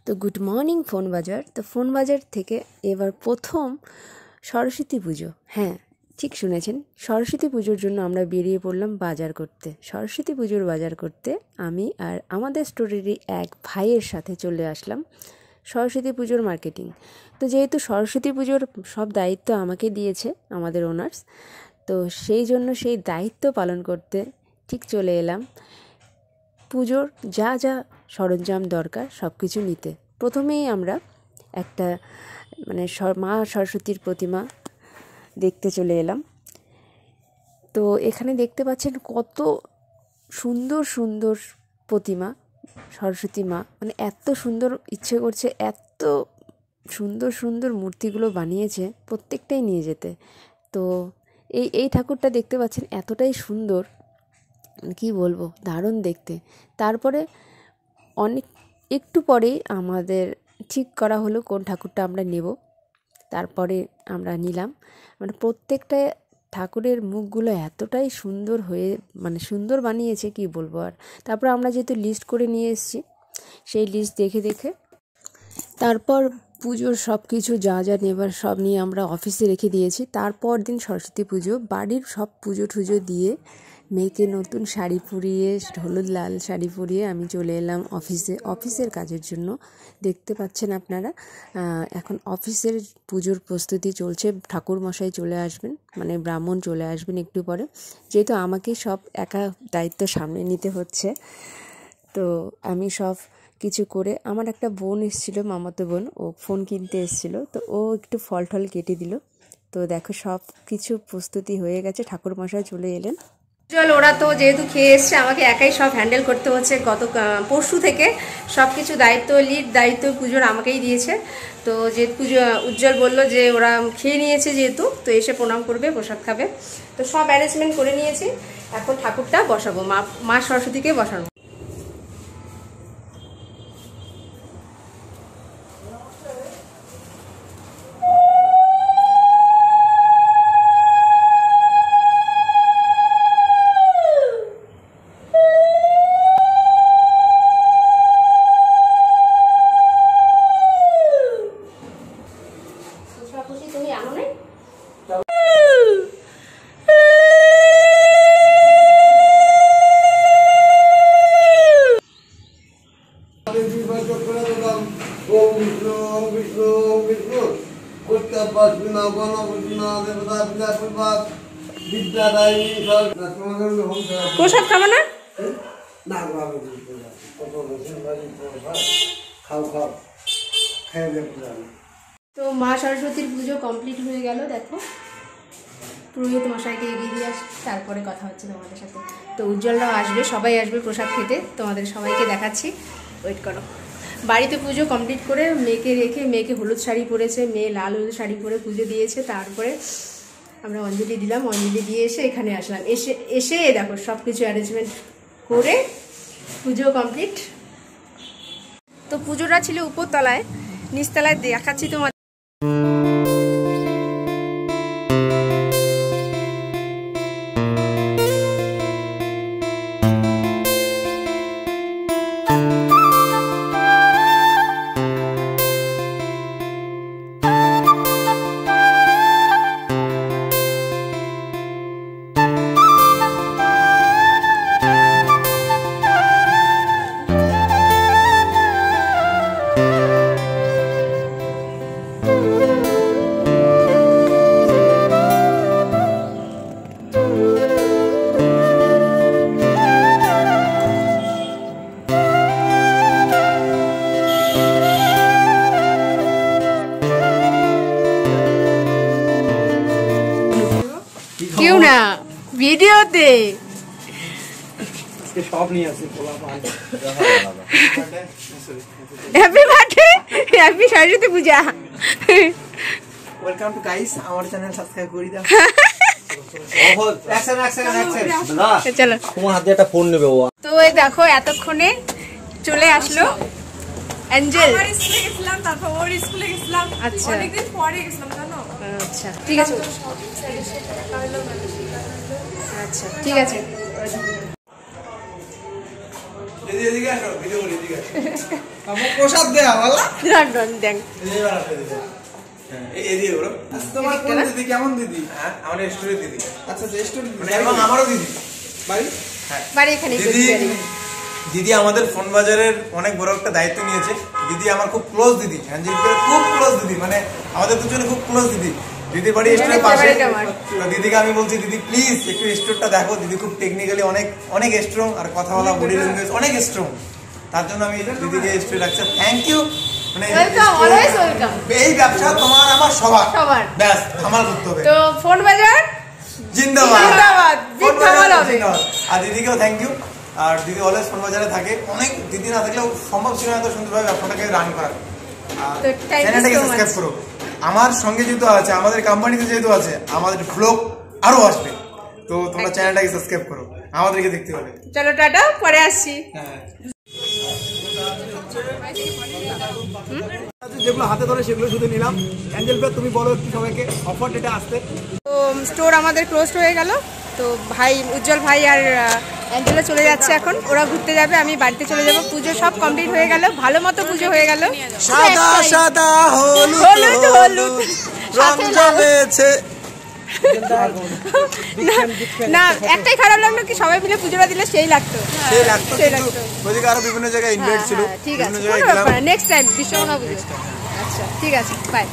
তো good morning phone বাজার। তো ফোন বাজার থেকে এবার প্রথম সরস্বতী পুজো, হ্যাঁ ঠিক শুনেছেন, সরস্বতী পুজোর জন্য আমরা বেরিয়ে পড়লাম বাজার করতে। সরস্বতী পুজোর বাজার করতে আমি আর আমাদের স্টোরেরই এক ভাইয়ের সাথে চলে আসলাম সরস্বতী পুজোর মার্কেটিং। তো যেহেতু সরস্বতী পুজোর সব দায়িত্ব আমাকে দিয়েছে আমাদের ওনার্স, তো সেই জন্য সেই দায়িত্ব পালন করতে ঠিক চলে এলাম পুজোর যা যা সরঞ্জাম দরকার সব কিছু নিতে। প্রথমেই আমরা একটা মা সরস্বতীর প্রতিমা দেখতে চলে এলাম। তো এখানে দেখতে পাচ্ছেন কত সুন্দর সুন্দর প্রতিমা সরস্বতী মা, এত সুন্দর, ইচ্ছে করছে এত সুন্দর সুন্দর মূর্তিগুলো বানিয়েছে, প্রত্যেকটাই নিয়ে যেতে। তো এই ঠাকুরটা দেখতে পাচ্ছেন এতটাই সুন্দর, কি বলবো, দারুণ দেখতে। তারপরে একটু পরেই আমাদের ঠিক করা হলো কোন ঠাকুরটা আমরা নেব। তারপরে আমরা নিলাম, প্রত্যেকটা ঠাকুরের মুখগুলো এতটাই সুন্দর হয়ে সুন্দর বানিয়েছে, কি বলবো আর। তারপর আমরা যেহেতু লিস্ট করে নিয়ে এসেছি, সেই লিস্ট দেখে দেখে তারপর পুজোর সব কিছু যা যা নেবার সব নিয়ে আমরা অফিসে রেখে দিয়েছি। তারপর দিন সরস্বতী পুজো, বাড়ির সব পুজো টুজো দিয়ে মেয়েকে নতুন শাড়ি পরিয়ে, হলুদ লাল শাড়ি পরিয়ে আমি চলে এলাম অফিসের কাজের জন্য। দেখতে পাচ্ছেন আপনারা এখন অফিসের পুজোর প্রস্তুতি চলছে। ঠাকুর মশাই চলে আসবেন, ব্রাহ্মণ চলে আসবেন একটু পরে, যেহেতু আমাকে সব একা দায়িত্ব সামনে নিতে হচ্ছে। তো আমি সব কিছু করে, আমার একটা বোন এসেছিলো, মামাতো বোন, ও ফোন কিনতে এসেছিলো, তো ও একটু ফল টল কেটে দিল। তো দেখো সব কিছু প্রস্তুতি হয়ে গেছে, ঠাকুর মশাই চলে এলেন। চল, ওরা তো যেহেতু খেয়ে এসছে, আমাকে একাই সব হ্যান্ডেল করতে হচ্ছে। পরশু থেকে সব কিছু দায়িত্ব পুজোর আমাকেই দিয়েছে। তো যেহেতু পুজো উজ্জ্বল বললো যে ওরা খেয়ে নিয়েছে যেহেতু, তো এসে প্রণাম করবে, প্রসাদ খাবে। তো সব অ্যারেঞ্জমেন্ট করে নিয়েছি, এখন ঠাকুরটা বসাবো, মা সরস্বতীকে বসানো। প্রসাদ খাবে না? তো মা সরস্বতীর পুজো কমপ্লিট হয়ে গেল। দেখো পুরোহিত মশাইকে এগিয়ে দিয়ে আস, তারপরে কথা হচ্ছে তোমাদের সাথে। তো উজ্জ্বলরাও আসবে, সবাই আসবে প্রসাদ খেতে, তোমাদের সবাইকে দেখাচ্ছি, ওয়েট করো। বাড়িতে পুজো কমপ্লিট করে মেয়েকে রেখে, মেয়েকে হলুদ শাড়ি পরেছে, মেয়ে লাল হলুদ শাড়ি পরে পুজো দিয়েছে। তারপরে আমরা অঞ্জলি দিলাম, অঞ্জলি দিয়ে এসে এখানে আসলাম। এসে দেখো সব কিছু অ্যারেঞ্জমেন্ট করে পুজো কমপ্লিট। তো পুজোটা ছিল উপরতলায়, নিচতলায় দেখাচ্ছি তোমার। কেউ না, ভিডিওতে সব নিয়ে আসে। Happy birthday, happy Saraswati Puja. Welcome to guys, আমার চ্যানেল সাবস্ক্রাইব করে দাও। চলো, তোমার হাতে একটা ফোন নেবে ও। তো এই দেখো এতক্ষণে চলে আসলো অ্যাঞ্জেল। আমার স্কুলে গেছিলাম, তারপর ওর স্কুলে গেছিলাম। আচ্ছা, অনেকদিন পরে গেছিলাম জানো। আচ্ছা ঠিক আছে, আচ্ছা ঠিক আছে। এদিকে আমার প্রসাদ দেয়া বলা রাখ দেখ তোমার কোন দিদি কেমন দিদি? হ্যাঁ আমার স্টোরি দিদি। আচ্ছা স্টোরি মানে এবং আমারও দিদি বাড়ি। হ্যাঁ বাড়ি এখানে দিদি আমাদের ফোন বাজারের অনেক বড় একটা দায়িত্ব নিয়েছে। দিদি আমার খুব ক্লোজ দিদি, অ্যাঞ্জেলিকার খুব ক্লোজ দিদি, মানে আমাদের দুজনে খুব ক্লোজ দিদি। দিদির বাড়ি স্টোরের পাশে। দিদিকে আমি বলছি দিদি প্লিজ একটু স্টোরটা দেখো। দিদি খুব টেকনিক্যালি অনেক স্ট্রং, আর কথা বলা বডি ল্যাঙ্গুয়েজ অনেক স্ট্রং। তার জন্য আমি দিদিকে স্টোরে রাখছি। Thank you. মানে এই ব্যবসা তোমার আমার সবার ব্যাস ধামাল করতে হবে। তো ফোন বাজার জিন্দাবাদ জিন্দাবাদ, বিগ ধামাল হবে। আর দিদিকেও থ্যাংক ইউ। আর দিদি অলওয়েজ ফোন বাজারে থাকে। অনেক দিদি না থাকলেও সম্ভব ছিল না এত সুন্দরভাবে ব্যবসাটাকে রান করা। চ্যানেলটাকে সাবস্ক্রাইব করো। আমার সঙ্গে যেহেতু আছে, আমাদের কোম্পানিতে যেহেতু আছে, আমাদের ব্লগ আরো আসবে। তো তোমরা চ্যানেলটাকে সাবস্ক্রাইব করো, আমাদেরকে দেখতে হবে। চলো টাটা, পরে আসছি। যেগুলো হাতে ধরে সেগুলো শুধু নিলাম। অ্যাঞ্জেল ভাই তুমি বলো একটু সবাইকে অফার ডেটা আসতে। তো স্টোর আমাদের ক্লোজ হয়ে গেল। তো ভাই উজ্জ্বল ভাই আর অ্যাঞ্জেলা চলে যাচ্ছে এখন। ওরা ঘুরতে যাবে, আমি বাড়িতে চলে যাব। পুজো সব কমপ্লিট হয়ে গেল, ভালো মতো পুজো হয়ে গেল। সাদা সাদা হলুদ হলুদ হলুদ রং জমেছে। না একটাই খারাপ লাগলো কি সবাই মিলে পুজোটা দিলে সেই লাগতো। ওইদিকে আরো বিভিন্ন জায়গায় ইনভাইট ছিল। ঠিক আছে, নেক্সট টাইম বিশ্বকর্মা পুজো। আচ্ছা ঠিক আছে, বাই।